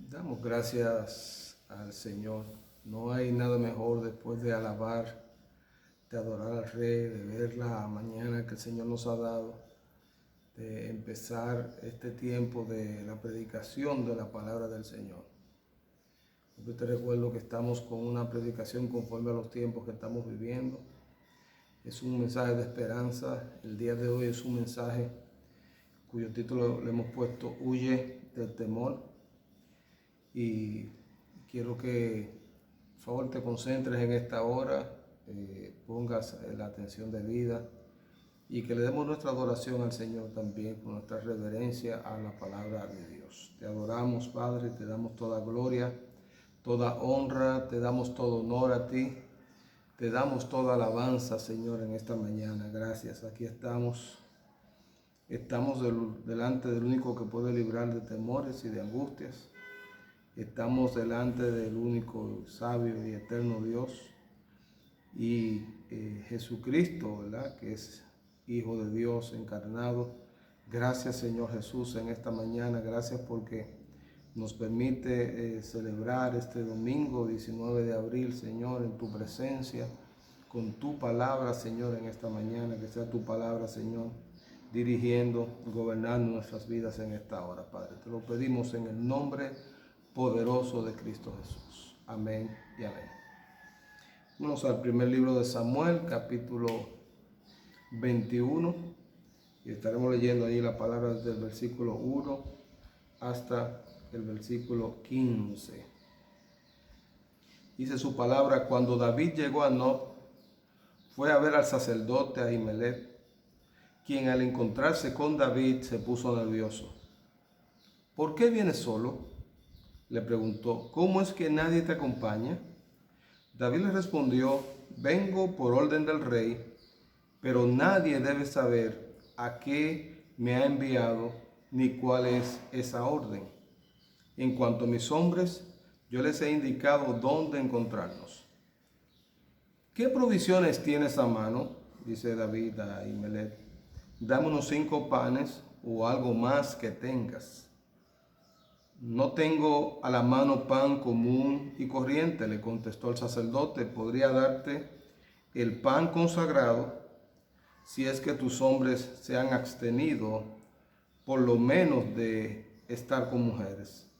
Damos gracias al Señor. No hay nada mejor después de alabar, de adorar al Rey, de ver la mañana que el Señor nos ha dado, de empezar este tiempo de la predicación de la palabra del Señor. Yo te recuerdo que estamos con una predicación conforme a los tiempos que estamos viviendo. Es un mensaje de esperanza. El día de hoy es un mensaje cuyo título le hemos puesto Huye del temor. Y quiero que, por favor, te concentres en esta hora, pongas la atención debida y que le demos nuestra adoración al Señor también con nuestra reverencia a la palabra de Dios. Te adoramos, Padre, te damos toda gloria, toda honra, te damos todo honor a ti, te damos toda alabanza, Señor, en esta mañana. Gracias, aquí estamos. Estamos delante del único que puede librar de temores y de angustias. Estamos delante del único sabio y eterno Dios y Jesucristo, ¿verdad? Que es Hijo de Dios encarnado. Gracias, Señor Jesús, en esta mañana. Gracias porque nos permite celebrar este domingo 19 de abril, Señor, en tu presencia, con tu palabra, Señor, en esta mañana. Que sea tu palabra, Señor, dirigiendo, gobernando nuestras vidas en esta hora, Padre. Te lo pedimos en el nombre poderoso de Cristo Jesús. Amén y amén. Vamos al primer libro de Samuel, capítulo 21, y estaremos leyendo ahí la palabra desde el versículo 1 hasta el versículo 15. Dice su palabra: cuando David llegó a Nob, fue a ver al sacerdote Ahimelech, quien al encontrarse con David se puso nervioso. ¿Por qué vienes solo?, le preguntó. ¿Cómo es que nadie te acompaña? David le respondió: vengo por orden del rey, pero nadie debe saber a qué me ha enviado ni cuál es esa orden. En cuanto a mis hombres, yo les he indicado dónde encontrarnos. ¿Qué provisiones tienes a mano?, dice David a Ahimelech. Dame unos 5 panes o algo más que tengas. No tengo a la mano pan común y corriente, le contestó el sacerdote. Podría darte el pan consagrado si es que tus hombres se han abstenido por lo menos de estar con mujeres.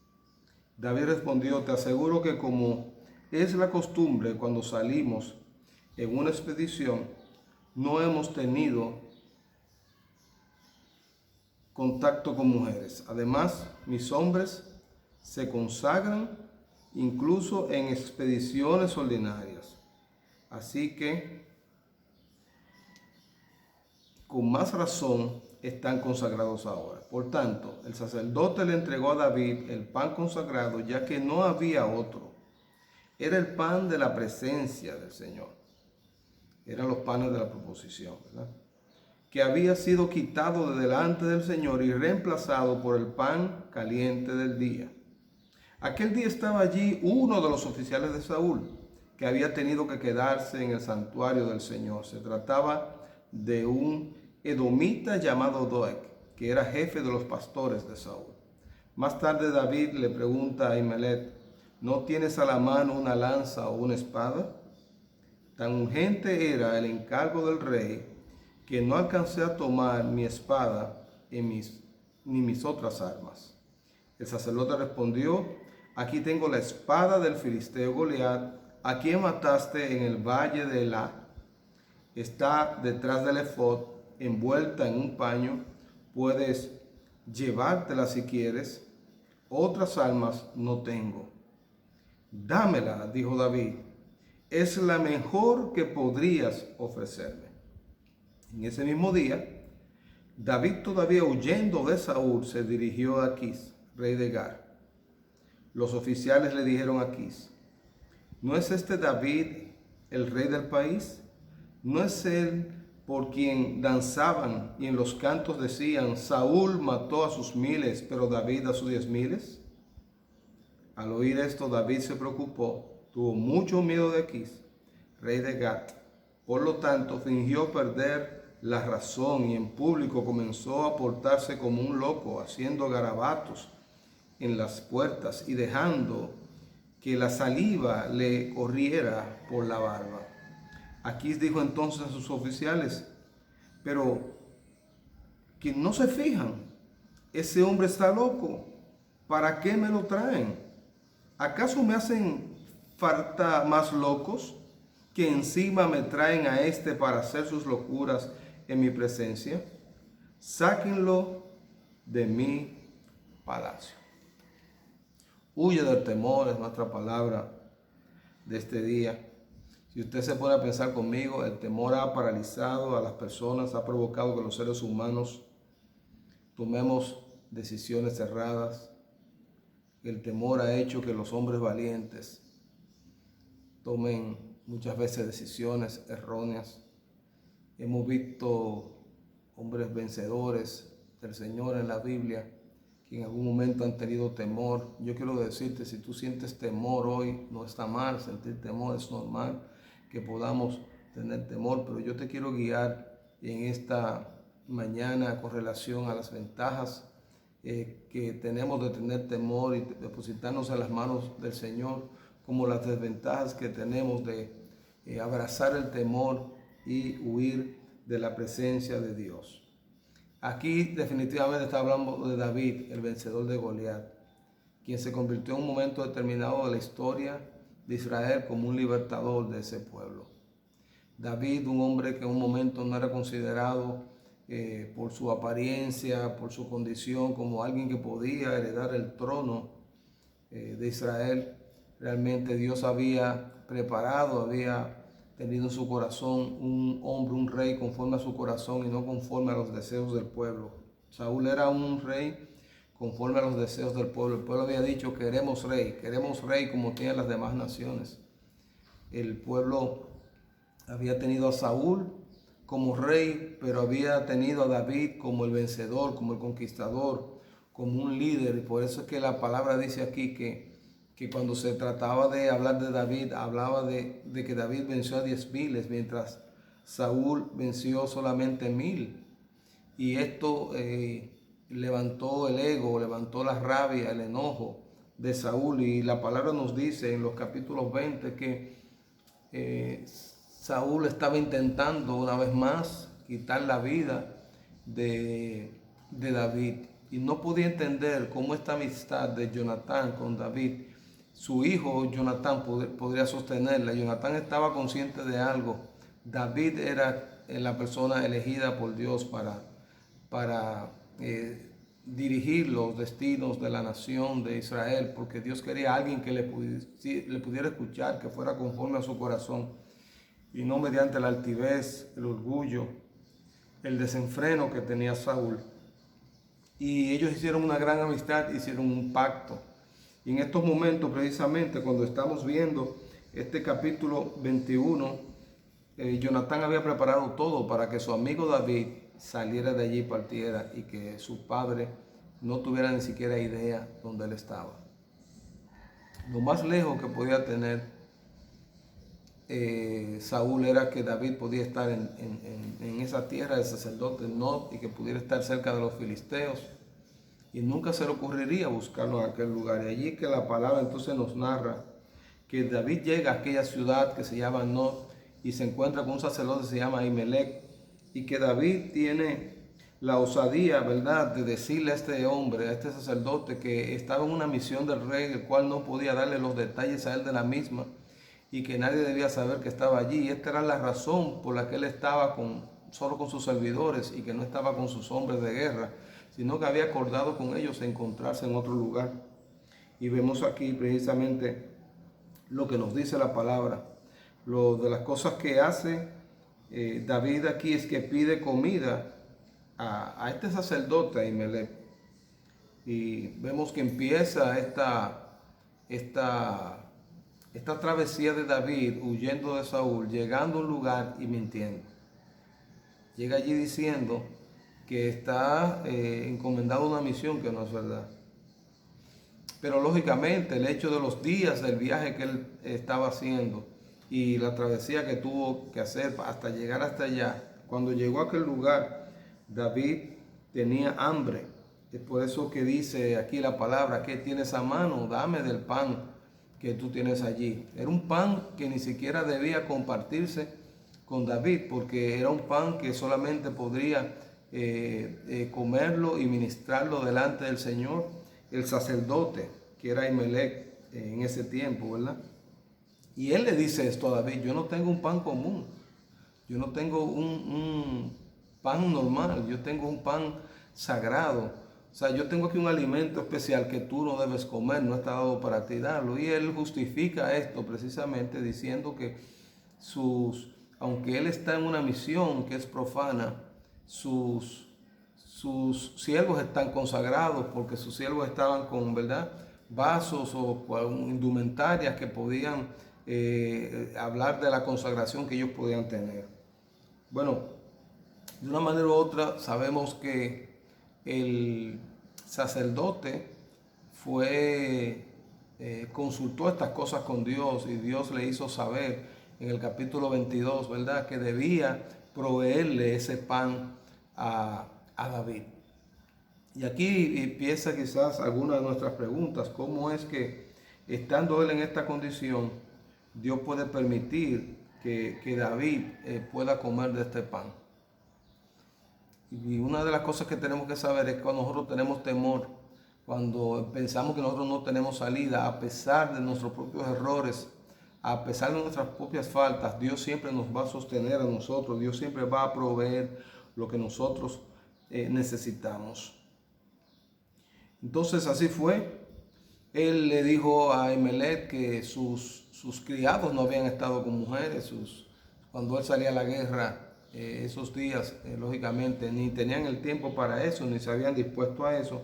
David respondió: te aseguro que como es la costumbre cuando salimos en una expedición, no hemos tenido contacto con mujeres. Además, mis hombres se consagran incluso en expediciones ordinarias. Así que, con más razón, están consagrados ahora. Por tanto, el sacerdote le entregó a David el pan consagrado, ya que no había otro. Era el pan de la presencia del Señor. Eran los panes de la proposición, ¿verdad?, que había sido quitado de delante del Señor y reemplazado por el pan caliente del día. Aquel día estaba allí uno de los oficiales de Saúl, que había tenido que quedarse en el santuario del Señor. Se trataba de un edomita llamado Doeg, que era jefe de los pastores de Saúl. Más tarde David le pregunta a Ahimelech: ¿no tienes a la mano una lanza o una espada? Tan urgente era el encargo del rey que no alcancé a tomar mi espada ni mis otras armas. El sacerdote respondió: aquí tengo la espada del filisteo Goliat, a quien mataste en el valle de Elá. Está detrás del efod, envuelta en un paño. Puedes llevártela si quieres. Otras armas no tengo. Dámela, dijo David. Es la mejor que podrías ofrecerme. En ese mismo día, David, todavía huyendo de Saúl, se dirigió a Aquís, rey de Gat. Los oficiales le dijeron a Aquís: ¿no es este David el rey del país? ¿No es él por quien danzaban y en los cantos decían: Saúl mató a sus 1000, pero David a sus 10,000? Al oír esto, David se preocupó, tuvo mucho miedo de Aquís, rey de Gat. Por lo tanto, fingió perder la razón y en público comenzó a portarse como un loco, haciendo garabatos en las puertas y dejando que la saliva le corriera por la barba. Aquís dijo entonces a sus oficiales: pero que no se fijan, ese hombre está loco, ¿para qué me lo traen? ¿Acaso me hacen falta más locos que encima me traen a este para hacer sus locuras en mi presencia? Sáquenlo de mi palacio. Huye del temor, es nuestra palabra de este día. Si usted se pone a pensar conmigo, el temor ha paralizado a las personas, ha provocado que los seres humanos tomemos decisiones erradas. El temor ha hecho que los hombres valientes tomen muchas veces decisiones erróneas. Hemos visto hombres vencedores del Señor en la Biblia que en algún momento han tenido temor. Yo quiero decirte, si tú sientes temor hoy, no está mal sentir temor, es normal que podamos tener temor, pero yo te quiero guiar en esta mañana con relación a las ventajas que tenemos de tener temor y depositarnos en las manos del Señor, como las desventajas que tenemos de abrazar el temor y huir de la presencia de Dios. Aquí definitivamente está hablando de David, el vencedor de Goliat, quien se convirtió en un momento determinado de la historia de Israel como un libertador de ese pueblo. David, un hombre que en un momento no era considerado por su apariencia, por su condición, como alguien que podía heredar el trono de Israel. Realmente Dios había preparado, había tenido en su corazón un hombre, un rey conforme a su corazón y no conforme a los deseos del pueblo. Saúl era un rey conforme a los deseos del pueblo. El pueblo había dicho: queremos rey como tienen las demás naciones. El pueblo había tenido a Saúl como rey, pero había tenido a David como el vencedor, como el conquistador, como un líder. Y por eso es que la palabra dice aquí que cuando se trataba de hablar de David, hablaba de que David venció a 10,000, mientras Saúl venció solamente 1,000. Y esto levantó el ego, levantó la rabia, el enojo de Saúl. Y la palabra nos dice en los capítulos 20 que Saúl estaba intentando una vez más quitar la vida de David. Y no podía entender cómo esta amistad de Jonatán con David, su hijo Jonatán, podría sostenerla. Jonatán estaba consciente de algo. David era la persona elegida por Dios para dirigir los destinos de la nación de Israel, porque Dios quería a alguien que le pudiera escuchar, que fuera conforme a su corazón, y no mediante la altivez, el orgullo, el desenfreno que tenía Saúl. Y ellos hicieron una gran amistad, hicieron un pacto. Y en estos momentos, precisamente, cuando estamos viendo este capítulo 21, Jonatán había preparado todo para que su amigo David saliera de allí y partiera, y que su padre no tuviera ni siquiera idea dónde él estaba. Lo más lejos que podía tener Saúl era que David podía estar en esa tierra del sacerdote Nob, y que pudiera estar cerca de los filisteos, y nunca se le ocurriría buscarlo en aquel lugar. Y allí que la palabra entonces nos narra que David llega a aquella ciudad que se llama Nob y se encuentra con un sacerdote que se llama Ahimelech, y que David tiene la osadía, ¿verdad?, de decirle a este hombre, a este sacerdote, que estaba en una misión del rey, el cual no podía darle los detalles a él de la misma, y que nadie debía saber que estaba allí. Y esta era la razón por la que él estaba solo con sus servidores, y que no estaba con sus hombres de guerra, sino que había acordado con ellos encontrarse en otro lugar. Y vemos aquí precisamente lo que nos dice la palabra. Lo de las cosas que hace David aquí es que pide comida a este sacerdote Ahimelech. Y vemos que empieza esta travesía de David huyendo de Saúl, llegando a un lugar y mintiendo. Llega allí diciendo que está encomendado una misión que no es verdad. Pero lógicamente el hecho de los días del viaje que él estaba haciendo y la travesía que tuvo que hacer hasta llegar hasta allá, cuando llegó a aquel lugar, David tenía hambre. Es por eso que dice aquí la palabra: ¿qué tienes a mano? Dame del pan que tú tienes allí. Era un pan que ni siquiera debía compartirse con David, porque era un pan que solamente podría comerlo y ministrarlo delante del Señor el sacerdote, que era Ahimelech en ese tiempo, ¿verdad? Y él le dice esto a David: yo no tengo un pan común, yo no tengo un pan normal, yo tengo un pan sagrado. O sea, yo tengo aquí un alimento especial que tú no debes comer, no está dado para ti darlo. Y él justifica esto precisamente diciendo que aunque él está en una misión que es profana, sus siervos están consagrados, porque sus siervos estaban con, ¿verdad?, vasos o indumentarias que podían hablar de la consagración que ellos podían tener. Bueno, de una manera u otra sabemos que el sacerdote consultó estas cosas con Dios, y Dios le hizo saber en el capítulo 22, ¿verdad?, que debía proveerle ese pan a David. Y aquí empieza quizás alguna de nuestras preguntas: ¿cómo es que, estando él en esta condición, Dios puede permitir que David pueda comer de este pan? Y una de las cosas que tenemos que saber es que cuando nosotros tenemos temor, cuando pensamos que nosotros no tenemos salida, a pesar de nuestros propios errores, a pesar de nuestras propias faltas, Dios siempre nos va a sostener a nosotros, Dios siempre va a proveer lo que nosotros necesitamos. Entonces así fue. Él le dijo a Ahimelech que sus criados no habían estado con mujeres. Cuando él salía a la guerra, esos días, lógicamente, ni tenían el tiempo para eso, ni se habían dispuesto a eso.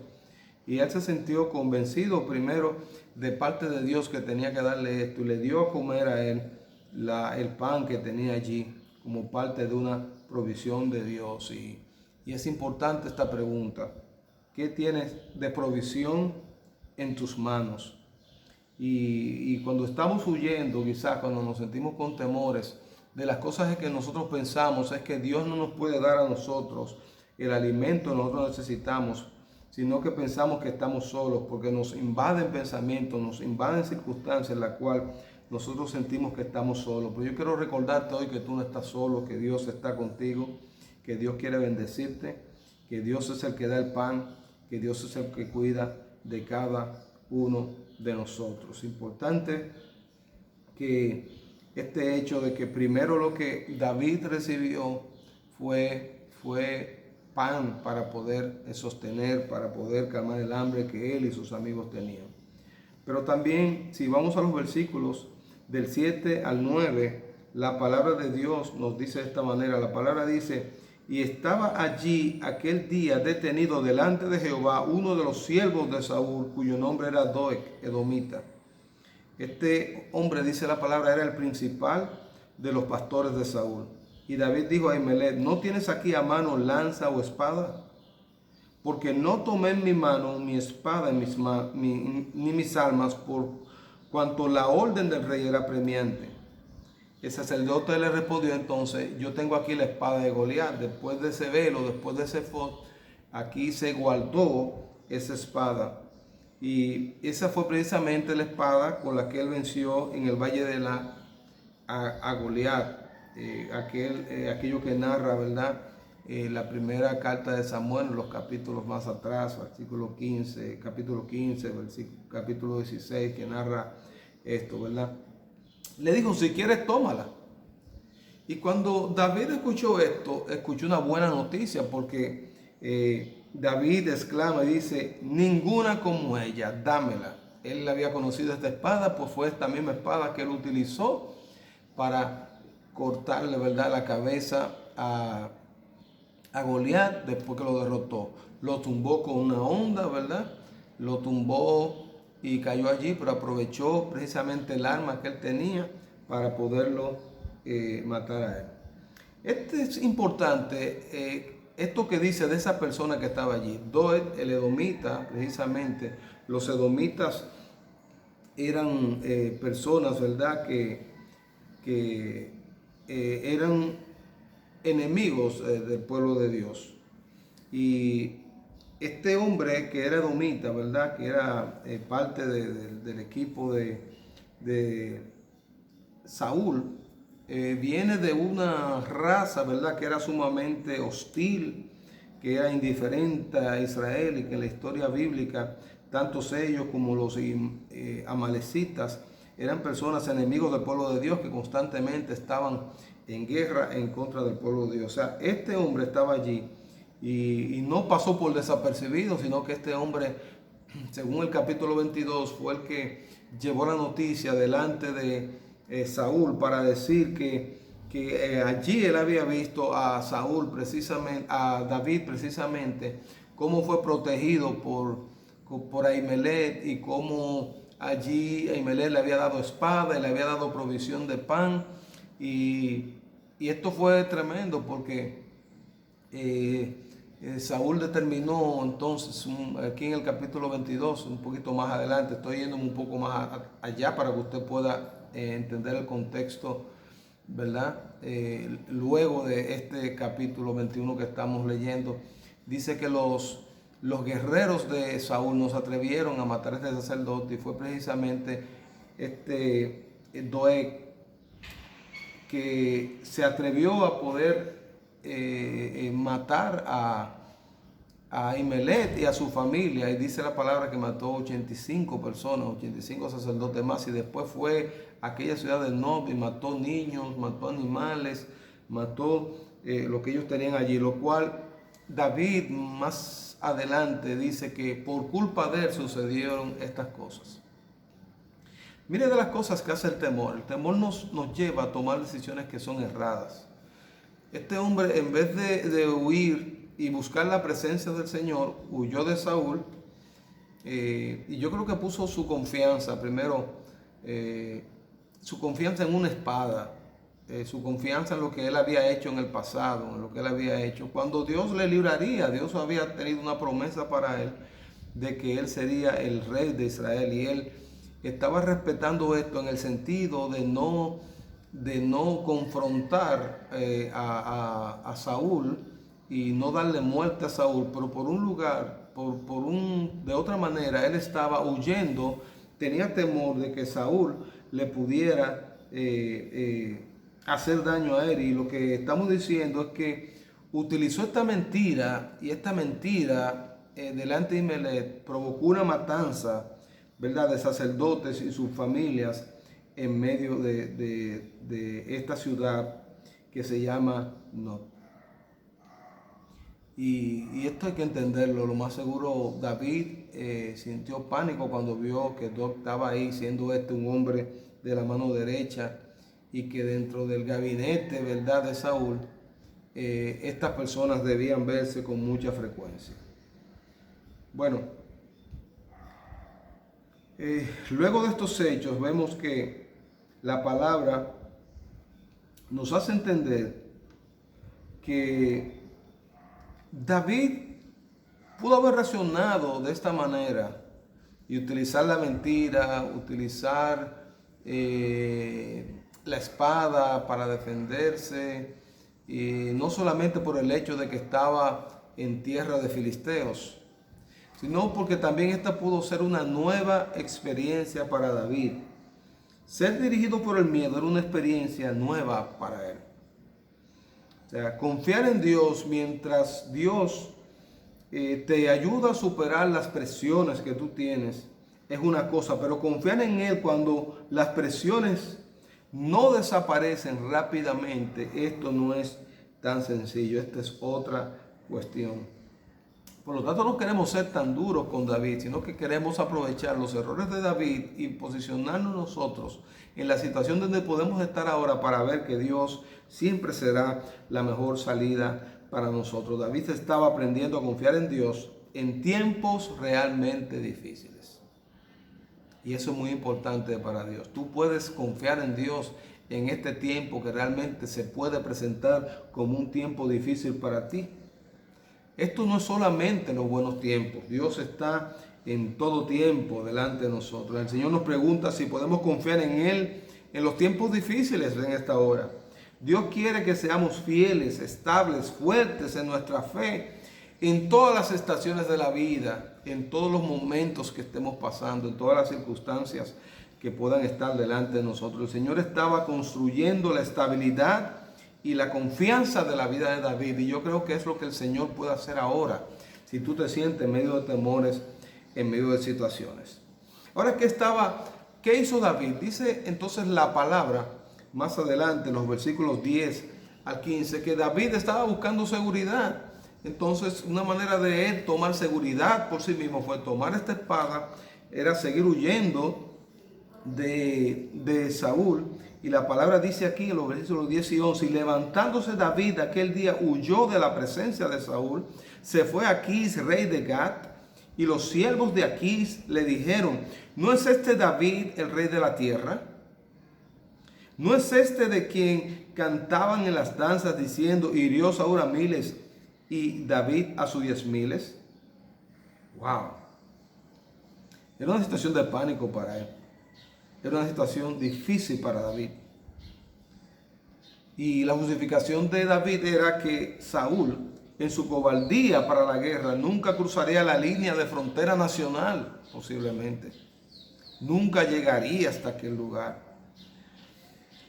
Y él se sintió convencido primero de parte de Dios que tenía que darle esto, y le dio a comer a él el pan que tenía allí como parte de una provisión de Dios. Y es importante esta pregunta: ¿qué tienes de provisión en tus manos? Y cuando estamos huyendo, quizás cuando nos sentimos con temores de las cosas que nosotros pensamos es que Dios no nos puede dar a nosotros el alimento que nosotros necesitamos, sino que pensamos que estamos solos, porque nos invaden pensamientos, nos invaden circunstancias en las cuales nosotros sentimos que estamos solos. Pero yo quiero recordarte hoy que tú no estás solo, que Dios está contigo, que Dios quiere bendecirte, que Dios es el que da el pan, que Dios es el que cuida de cada uno de nosotros. Importante que este hecho de que primero lo que David recibió fue pan para poder sostener, para poder calmar el hambre que él y sus amigos tenían. Pero también, si vamos a los versículos del 7 al 9, la palabra de Dios nos dice de esta manera. La palabra dice: y estaba allí aquel día detenido delante de Jehová uno de los siervos de Saúl, cuyo nombre era Doeg, edomita. Este hombre, dice la palabra, era el principal de los pastores de Saúl. Y David dijo a Ahimelech: ¿no tienes aquí a mano lanza o espada? Porque no tomé en mi mano mi espada ni mis armas, por cuanto la orden del rey era premiante. El sacerdote le respondió entonces: yo tengo aquí la espada de Goliat. Después de ese velo, después de ese ephod, aquí se guardó esa espada. Y esa fue precisamente la espada con la que él venció en el valle de a Goliat, aquello que narra, ¿verdad?, la primera carta de Samuel, en los capítulos más atrás, capítulo 15, capítulo 16, que narra esto, ¿verdad? Le dijo: si quieres, tómala. Y cuando David escuchó esto, escuchó una buena noticia, porque David exclama y dice: ninguna como ella, dámela. Él había conocido esta espada, pues fue esta misma espada que él utilizó para cortarle, ¿verdad?, la cabeza a Goliat después que lo derrotó. Lo tumbó con una honda, ¿verdad? Lo tumbó y cayó allí, pero aprovechó precisamente el arma que él tenía para poderlo matar a él. Esto es importante, esto que dice de esa persona que estaba allí. Doeg, el edomita, precisamente, los edomitas eran personas, ¿verdad?, que eran enemigos del pueblo de Dios. Y este hombre que era edomita, ¿verdad? Que era parte del equipo de Saúl, viene de una raza, ¿verdad? Que era sumamente hostil, que era indiferente a Israel y que en la historia bíblica, tantos ellos como los amalecitas eran personas enemigos del pueblo de Dios que constantemente estaban en guerra en contra del pueblo de Dios. O sea, este hombre estaba allí y no pasó por desapercibido, sino que este hombre, según el capítulo 22, fue el que llevó la noticia delante de Saúl para decir que allí él había visto a Saúl precisamente, a David precisamente, cómo fue protegido por Ahimelech y cómo allí Ahimelech le había dado espada y le había dado provisión de pan. Y esto fue tremendo porque Saúl determinó entonces, aquí en el capítulo 22, un poquito más adelante, estoy yendo un poco más allá para que usted pueda entender el contexto, ¿verdad? Luego de este capítulo 21 que estamos leyendo, dice que los guerreros de Saúl no se atrevieron a matar a este sacerdote y fue precisamente Doeg que se atrevió a poder matar a Ahimelech y a su familia, y dice la palabra que mató 85 personas, 85 sacerdotes más, y después fue a aquella ciudad de Nob y mató niños, mató animales, mató lo que ellos tenían allí, lo cual David más adelante dice que por culpa de él sucedieron estas cosas. Mire de las cosas que hace el temor nos lleva a tomar decisiones que son erradas. Este hombre, en vez de huir y buscar la presencia del Señor, huyó de Saúl, y yo creo que puso su confianza, primero, su confianza en una espada, su confianza en lo que él había hecho en el pasado, en lo que él había hecho. Cuando Dios le libraría, Dios había tenido una promesa para él de que él sería el rey de Israel, y él estaba respetando esto en el sentido de no confrontar a Saúl y no darle muerte a Saúl, pero por un lugar, de otra manera, él estaba huyendo, tenía temor de que Saúl le pudiera hacer daño a él, y lo que estamos diciendo es que utilizó esta mentira, y esta mentira delante de Ahimelech provocó una matanza, ¿verdad?, de sacerdotes y sus familias en medio de esta ciudad que se llama Nob. Y esto hay que entenderlo. Lo más seguro, David sintió pánico cuando vio que Doeg estaba ahí, siendo un hombre de la mano derecha, y que dentro del gabinete, ¿verdad?, de Saúl, estas personas debían verse con mucha frecuencia. Bueno, luego de estos hechos vemos que la palabra nos hace entender que David pudo haber reaccionado de esta manera y utilizar la mentira, utilizar la espada para defenderse, y no solamente por el hecho de que estaba en tierra de filisteos, sino porque también esta pudo ser una nueva experiencia para David. Ser dirigido por el miedo era una experiencia nueva para él. O sea, confiar en Dios mientras Dios te ayuda a superar las presiones que tú tienes es una cosa, pero confiar en Él cuando las presiones no desaparecen rápidamente, esto no es tan sencillo, esta es otra cuestión. Por lo tanto, no queremos ser tan duros con David, sino que queremos aprovechar los errores de David y posicionarnos nosotros en la situación donde podemos estar ahora para ver que Dios siempre será la mejor salida para nosotros. David estaba aprendiendo a confiar en Dios en tiempos realmente difíciles. Y eso es muy importante para Dios. Tú puedes confiar en Dios en este tiempo que realmente se puede presentar como un tiempo difícil para ti. Esto no es solamente en los buenos tiempos. Dios está en todo tiempo delante de nosotros. El Señor nos pregunta si podemos confiar en Él en los tiempos difíciles en esta hora. Dios quiere que seamos fieles, estables, fuertes en nuestra fe En todas las estaciones de la vida, en todos los momentos que estemos pasando, en todas las circunstancias que puedan estar delante de nosotros, el Señor estaba construyendo la estabilidad y la confianza de la vida de David. Y yo creo que es lo que el Señor puede hacer ahora, si tú te sientes en medio de temores, en medio de situaciones. Ahora, ¿qué hizo David? Dice entonces la palabra, más adelante, en los versículos 10 al 15, que David estaba buscando seguridad. Entonces, una manera de él tomar seguridad por sí mismo fue tomar esta espada, era seguir huyendo de Saúl. Y la palabra dice aquí en los versículos 10 y 11, y levantándose David aquel día huyó de la presencia de Saúl, se fue a Aquís, rey de Gat, y los siervos de Aquís le dijeron, ¿no es este David el rey de la tierra? ¿No es este de quien cantaban en las danzas diciendo, hirió Saúl a miles y David a sus 10,000? Wow. Era una situación de pánico para él. Era una situación difícil para David. Y la justificación de David era que Saúl, en su cobardía para la guerra, nunca cruzaría la línea de frontera nacional, posiblemente. Nunca llegaría hasta aquel lugar.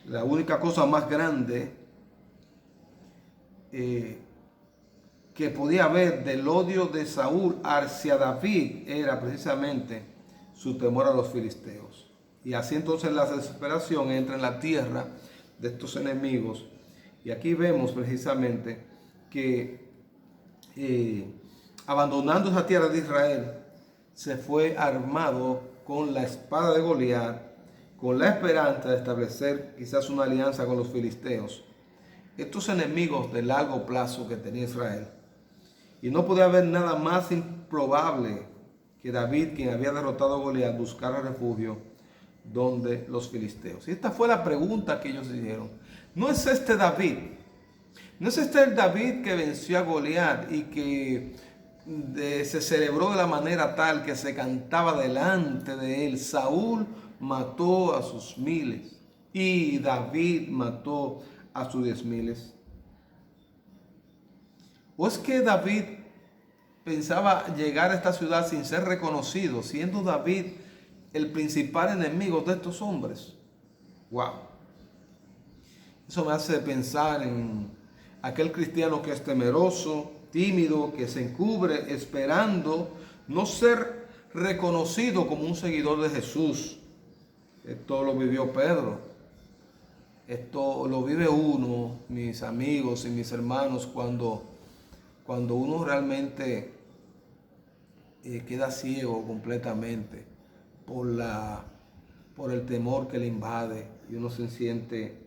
La única cosa más grande que podía haber del odio de Saúl hacia David era precisamente su temor a los filisteos. Y así entonces la desesperación entra en la tierra de estos enemigos. Y aquí vemos precisamente que abandonando esa tierra de Israel, se fue armado con la espada de Goliat, con la esperanza de establecer quizás una alianza con los filisteos, estos enemigos de largo plazo que tenía Israel. Y no podía haber nada más improbable que David, quien había derrotado a Goliat, buscara refugio donde los filisteos. Y esta fue la pregunta que ellos dijeron. ¿No es este David? ¿No es este el David que venció a Goliat y que se celebró de la manera tal que se cantaba delante de él? Saúl mató a sus 1000 y David mató a sus 10,000. ¿O es que David pensaba llegar a esta ciudad sin ser reconocido, siendo David el principal enemigo de estos hombres? Wow. Eso me hace pensar en aquel cristiano que es temeroso, tímido, que se encubre esperando no ser reconocido como un seguidor de Jesús. Esto lo vivió Pedro. Esto lo vive uno, mis amigos y mis hermanos, cuando uno realmente queda ciego completamente por el temor que le invade y uno se siente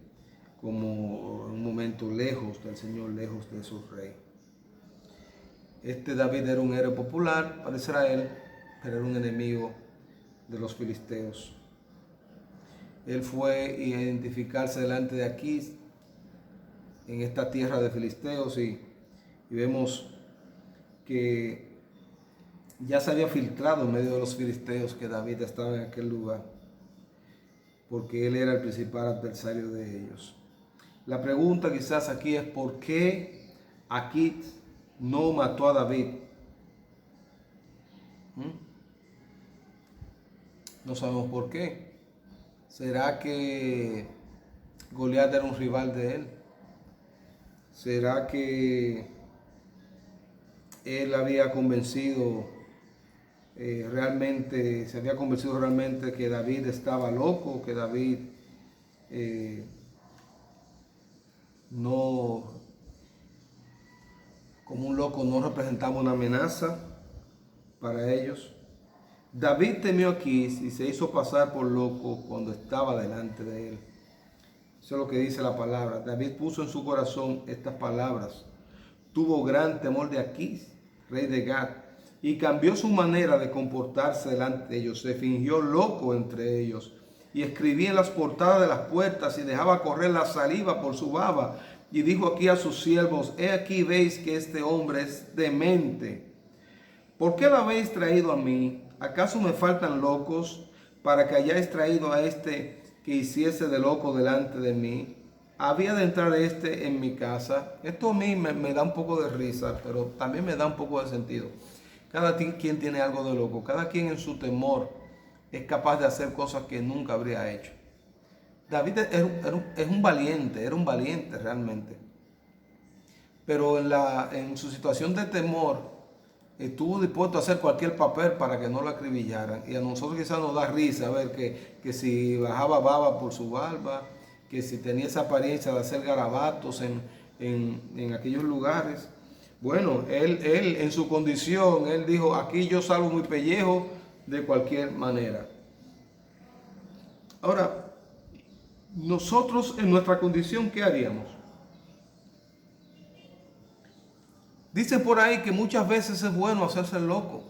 como en un momento lejos del Señor, lejos de su rey. Este David era un héroe popular para Israel, pero era un enemigo de los filisteos. Él fue a identificarse delante de Aquís, en esta tierra de filisteos, y vemos que ya se había filtrado en medio de los filisteos que David estaba en aquel lugar, porque él era el principal adversario de ellos. La pregunta quizás aquí es ¿por qué Aquís no mató a David? No sabemos por qué. ¿Será que Goliat era un rival de él? ¿Será que él había convencido realmente, se había convencido realmente que David estaba loco, que David no, como un loco, no representaba una amenaza para ellos? David temió a Aquís y se hizo pasar por loco cuando estaba delante de él. Eso es lo que dice la palabra. David puso en su corazón estas palabras. Tuvo gran temor de Aquís, rey de Gat, y cambió su manera de comportarse delante de ellos. Se fingió loco entre ellos y escribía en las portadas de las puertas y dejaba correr la saliva por su baba. Y dijo aquí a sus siervos: he aquí veis que este hombre es demente. ¿Por qué lo habéis traído a mí? ¿Acaso me faltan locos para que hayáis traído a este que hiciese de loco delante de mí? había de entrar en mi casa. Esto a mí me da un poco de risa, pero también me da un poco de sentido. Cada quien tiene algo de loco. Cada quien en su temor es capaz de hacer cosas que nunca habría hecho. David es un valiente, era un valiente realmente. Pero en su situación de temor, estuvo dispuesto a hacer cualquier papel para que no lo acribillaran. Y a nosotros quizás nos da risa ver que si bajaba baba por su barba, que si tenía esa apariencia de hacer garabatos en aquellos lugares. Bueno, él en su condición, él dijo, aquí yo salvo mi pellejo de cualquier manera. Ahora, nosotros en nuestra condición, ¿qué haríamos? Dice por ahí que muchas veces es bueno hacerse loco,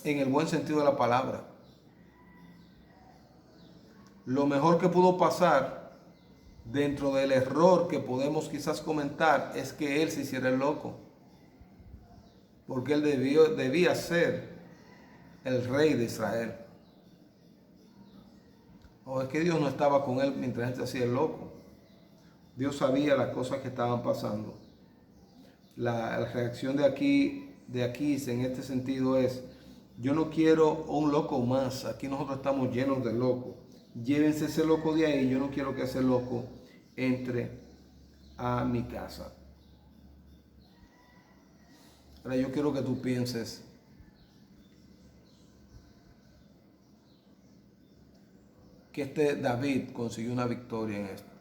en el buen sentido de la palabra. Lo mejor que pudo pasar dentro del error que podemos quizás comentar es que él se hiciera el loco, porque él debía ser el rey de Israel. O es que Dios no estaba con él mientras él se hacía el loco. Dios sabía las cosas que estaban pasando. La reacción de aquí en este sentido es, yo no quiero un loco más. Aquí nosotros estamos llenos de locos. Llévense ese loco de ahí. Yo no quiero que ese loco entre a mi casa. Ahora yo quiero que tú pienses que David consiguió una victoria en esto.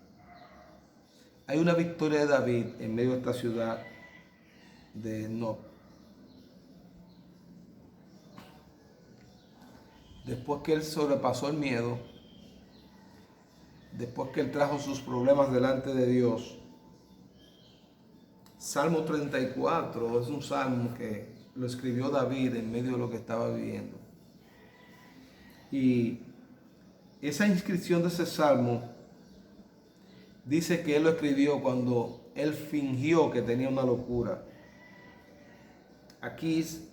Hay una victoria de David en medio de esta ciudad de Nob. Después que él sobrepasó el miedo, después que él trajo sus problemas delante de Dios, Salmo 34 es un salmo que lo escribió David en medio de lo que estaba viviendo. Y esa inscripción de ese salmo dice que él lo escribió cuando él fingió que tenía una locura. Aquis,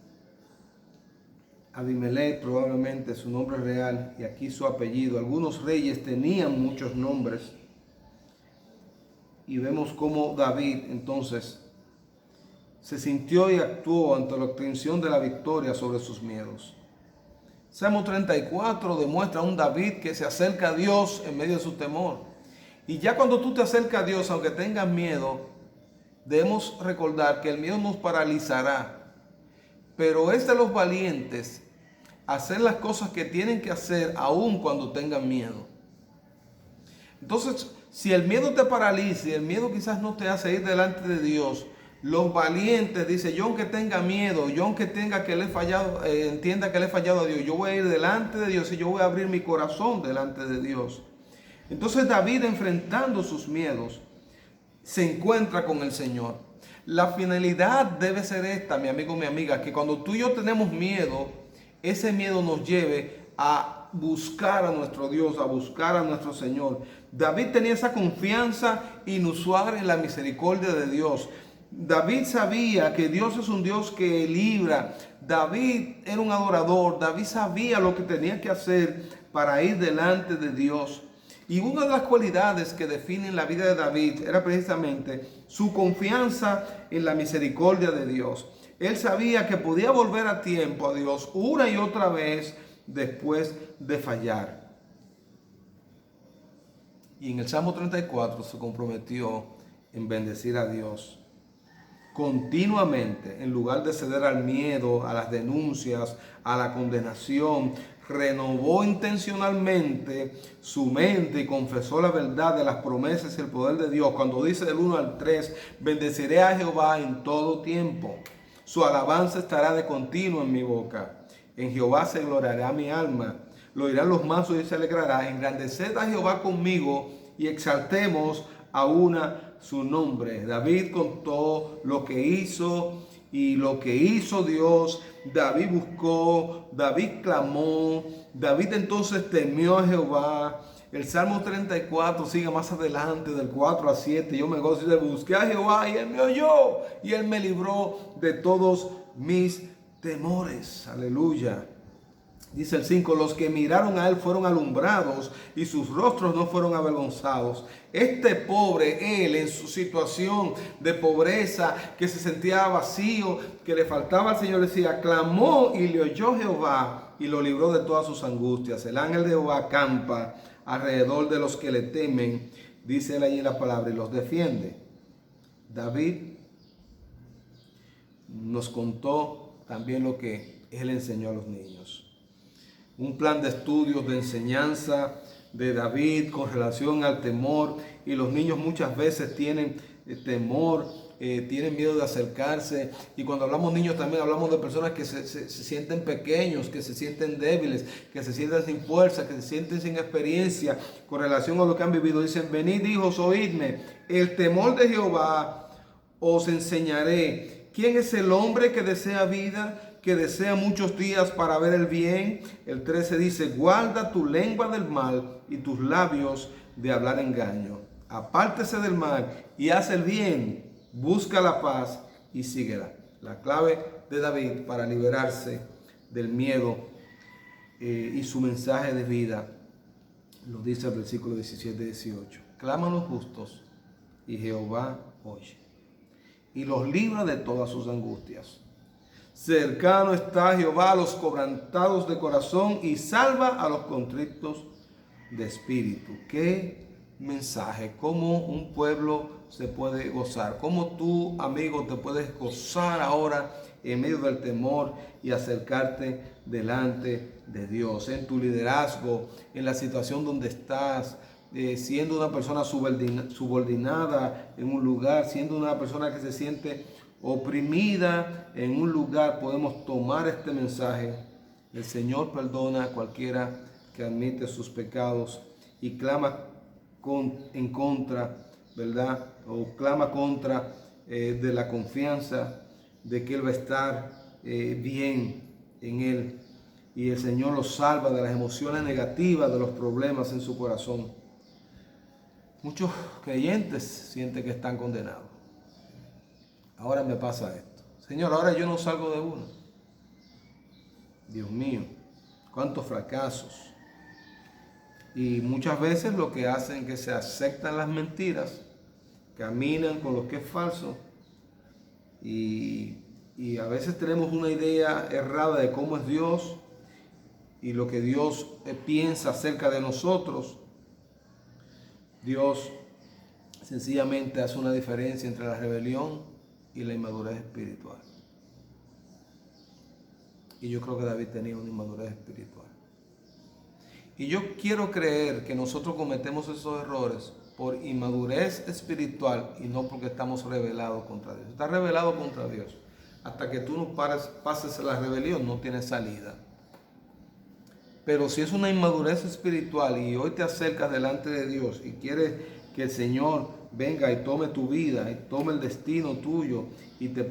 Abimelech probablemente su nombre real y aquí su apellido. Algunos reyes tenían muchos nombres. Y vemos cómo David entonces se sintió y actuó ante la obtención de la victoria sobre sus miedos. Salmo 34 demuestra a un David que se acerca a Dios en medio de su temor. Y ya cuando tú te acercas a Dios, aunque tengas miedo, debemos recordar que el miedo nos paralizará. Pero es de los valientes hacer las cosas que tienen que hacer aun cuando tengan miedo. Entonces, si el miedo te paraliza y el miedo quizás no te hace ir delante de Dios, los valientes dicen, yo aunque tenga miedo, yo aunque tenga que le he fallado, entienda que le he fallado a Dios, yo voy a ir delante de Dios y yo voy a abrir mi corazón delante de Dios. Entonces David, enfrentando sus miedos, se encuentra con el Señor. La finalidad debe ser esta, mi amigo, mi amiga, que cuando tú y yo tenemos miedo, ese miedo nos lleve a buscar a nuestro Dios, a buscar a nuestro Señor. David tenía esa confianza inusual en la misericordia de Dios. David sabía que Dios es un Dios que libra. David era un adorador. David sabía lo que tenía que hacer para ir delante de Dios. Y una de las cualidades que definen la vida de David era precisamente su confianza en la misericordia de Dios. Él sabía que podía volver a tiempo a Dios una y otra vez después de fallar. Y en el Salmo 34 se comprometió en bendecir a Dios continuamente, en lugar de ceder al miedo, a las denuncias, a la condenación. Renovó intencionalmente su mente y confesó la verdad de las promesas y el poder de Dios. Cuando dice del 1 al 3, bendeciré a Jehová en todo tiempo. Su alabanza estará de continuo en mi boca. En Jehová se gloriará mi alma. Lo oirán los mansos y se alegrará. Engrandeced a Jehová conmigo y exaltemos a una su nombre. David contó lo que hizo y lo que hizo Dios. David buscó, David clamó, David entonces temió a Jehová. El Salmo 34 sigue más adelante, del 4 a 7. Yo me gozo de busqué a Jehová y él me oyó y él me libró de todos mis temores. Aleluya. Dice el 5, los que miraron a él fueron alumbrados y sus rostros no fueron avergonzados. Este pobre, él en su situación de pobreza, que se sentía vacío, que le faltaba al Señor, decía, clamó y le oyó Jehová y lo libró de todas sus angustias. El ángel de Jehová acampa alrededor de los que le temen, dice él allí en la palabra, y los defiende. David nos contó también lo que él enseñó a los niños. Un plan de estudios, de enseñanza de David con relación al temor. Y los niños muchas veces tienen temor, tienen miedo de acercarse. Y cuando hablamos niños también hablamos de personas que se sienten pequeños, que se sienten débiles, que se sienten sin fuerza, que se sienten sin experiencia con relación a lo que han vivido. Dicen, venid hijos, oídme, el temor de Jehová os enseñaré. ¿Quién es el hombre que desea vida, que desea muchos días para ver el bien? El 13 dice, guarda tu lengua del mal y tus labios de hablar engaño. Apártese del mal y haz el bien, busca la paz y síguela. La clave de David para liberarse del miedo y su mensaje de vida, lo dice el versículo 17-18. Claman los justos y Jehová oye y los libra de todas sus angustias. Cercano está Jehová a los quebrantados de corazón y salva a los contritos de espíritu. Qué mensaje, cómo un pueblo se puede gozar, cómo tú, amigo, te puedes gozar ahora en medio del temor y acercarte delante de Dios, en tu liderazgo, en la situación donde estás, siendo una persona subordinada en un lugar, siendo una persona que se siente oprimida en un lugar. Podemos tomar este mensaje. El Señor perdona a cualquiera que admite sus pecados y clama en contra, ¿verdad? O clama contra de la confianza de que Él va a estar bien en Él. Y el Señor lo salva de las emociones negativas, de los problemas en su corazón. Muchos creyentes sienten que están condenados. Ahora me pasa esto. Señor, ahora yo no salgo de uno. Dios mío, cuántos fracasos. Y muchas veces lo que hacen es que se aceptan las mentiras, caminan con lo que es falso y a veces tenemos una idea errada de cómo es Dios y lo que Dios piensa acerca de nosotros. Dios sencillamente hace una diferencia entre la rebelión y la inmadurez espiritual. Y yo creo que David tenía una inmadurez espiritual. Y yo quiero creer que nosotros cometemos esos errores por inmadurez espiritual y no porque estamos rebelados contra Dios. Estás rebelado contra Dios. Hasta que tú no pases la rebelión, no tienes salida. Pero si es una inmadurez espiritual y hoy te acercas delante de Dios y quieres que el Señor venga y tome tu vida y tome el destino tuyo y te